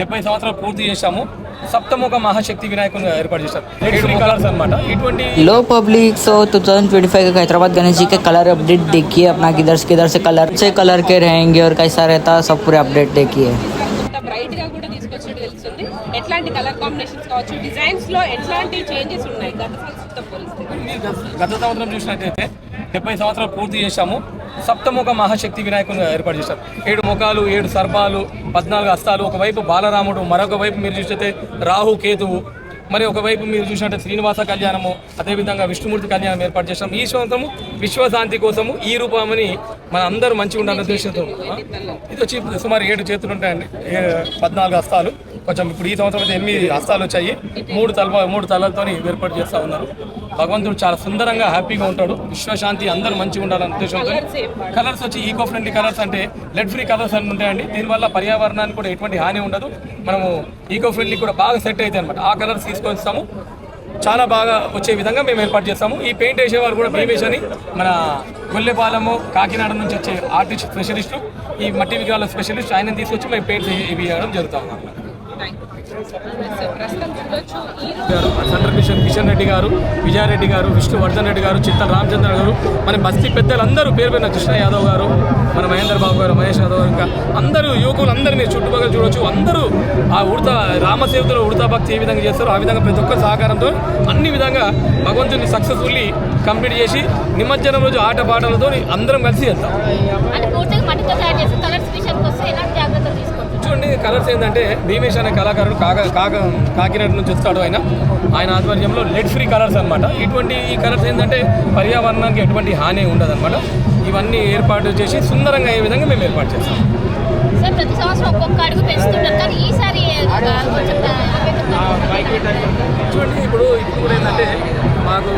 70 సంవత్సరాలు పూర్తి చేశాము. సప్తముఖ మహాశక్తి వినాయకుని ఏర్పాటు చేశారు. 7 కలర్స్ అనమాట. ఇటువంటి लो पब्लिक सो 2025 का हैदराबाद गणेश जी के कलर अपडेट देखिए अपना किधर से कलर अच्छे कलर के रहेंगे और कैसा रहता सब पूरे अपडेट देखिए. బ్రైట్ గా కూడా తీసుకొచ్చినట్టు తెలుస్తుంది. ఎట్లాంటి కలర్ కాంబినేషన్స్ కావచ్చు, డిజైన్స్ లో ఎట్లాంటి చేంజెస్ ఉన్నాయి గత సంవత్సరంతో పోలిస్తే? గత సంవత్సరం చూసినట్టయితే 70 సంవత్సరాలు పూర్తి చేశాము. సప్తముఖ మహాశక్తి వినాయకుని ఏర్పాటు చేశారు. 7 ముఖాలు, 7 సర్పాలు, 14 హస్తాలు, ఒకవైపు బాలరాముడు, మరొక వైపు మీరు చూస్తే రాహు కేతువు, మరి ఒకవైపు మీరు చూసినట్టు శ్రీనివాస కళ్యాణము, అదేవిధంగా విష్ణుమూర్తి కళ్యాణం ఏర్పాటు చేస్తాం. ఈ సంవత్సరము విశ్వశాంతి కోసము ఈ రూపమని మన అందరూ మంచిగా ఉండాలనే ఉద్దేశంతో ఇది వచ్చి సుమారు 7 చేతులు ఉంటాయండి, 14 హస్తాలు. కొంచెం ఇప్పుడు ఈ సంవత్సరం అయితే 8 హస్తాలు వచ్చాయి. 3 తలలతో ఏర్పాటు చేస్తూ ఉన్నారు. భగవంతుడు చాలా సుందరంగా హ్యాపీగా ఉంటాడు. విశ్వశాంతి అందరూ మంచిగా ఉండాలనే ఉద్దేశంతో కలర్స్ వచ్చి ఈకో ఫ్రెండ్లీ కలర్స్ అంటే లెడ్ ఫ్రీ కలర్స్ అని ఉంటాయండి. దీనివల్ల పర్యావరణానికి కూడా ఎటువంటి హాని ఉండదు. మనము ఈకో ఫ్రెండ్లీ కూడా బాగా సెట్ అవుతాయి అనమాట. ఆ కలర్స్ తీసుకొస్తాము, చాలా బాగా వచ్చే విధంగా మేము ఏర్పాటు చేస్తాము. ఈ పెయింట్ వేసేవారు కూడా భీమేష్ అని మన గొల్లెపాలెము కాకినాడ నుంచి వచ్చే ఆర్టిస్ట్ స్పెషలిస్టు, ఈ మట్టి విగ్రహాల స్పెషలిస్ట్, ఆయన తీసుకొచ్చి మేము పెయింట్స్ ఇవి వేయడం జరుగుతాం. సెంట్రల్ కిషన్ రెడ్డి గారు, విజయారెడ్డి గారు, విష్ణువర్ధన్ రెడ్డి గారు, చిత్తల రామచంద్ర గారు, మన బస్తీ పెద్దలందరూ పేరు పేరున కృష్ణ యాదవ్ గారు, మన మహేందర్ బాబు గారు, మహేష్ యాదవ్ గారు, ఇంకా అందరూ యువకులు అందరూ మీరు చుట్టుపక్కల చూడవచ్చు. అందరూ ఆ రామసేవతలో ఉడతా భక్తి ఏ విధంగా చేస్తారో ఆ విధంగా ప్రతి ఒక్కరి సహకారంతో అన్ని విధంగా భగవంతుని సక్సెస్ఫుల్లీ కంప్లీట్ చేసి నిమజ్జనం రోజు ఆట పాటలతో అందరం కలిసి వెళ్తాం. చూడండి, కలర్స్ ఏంటంటే భీమేష్ అనే కళాకారుడు కాకినాడ నుంచి వస్తాడు. ఆయన ఆధ్వర్యంలో లెడ్ ఫ్రీ కలర్స్ అనమాట. ఈ కలర్స్ ఏంటంటే పర్యావరణానికి ఎటువంటి హాని ఉండదు అనమాట. ఇవన్నీ ఏర్పాటు చేసి సుందరంగా అయ్యే విధంగా మేము ఏర్పాటు చేస్తాం. చూడండి, ఇప్పుడు ఏంటంటే మాకు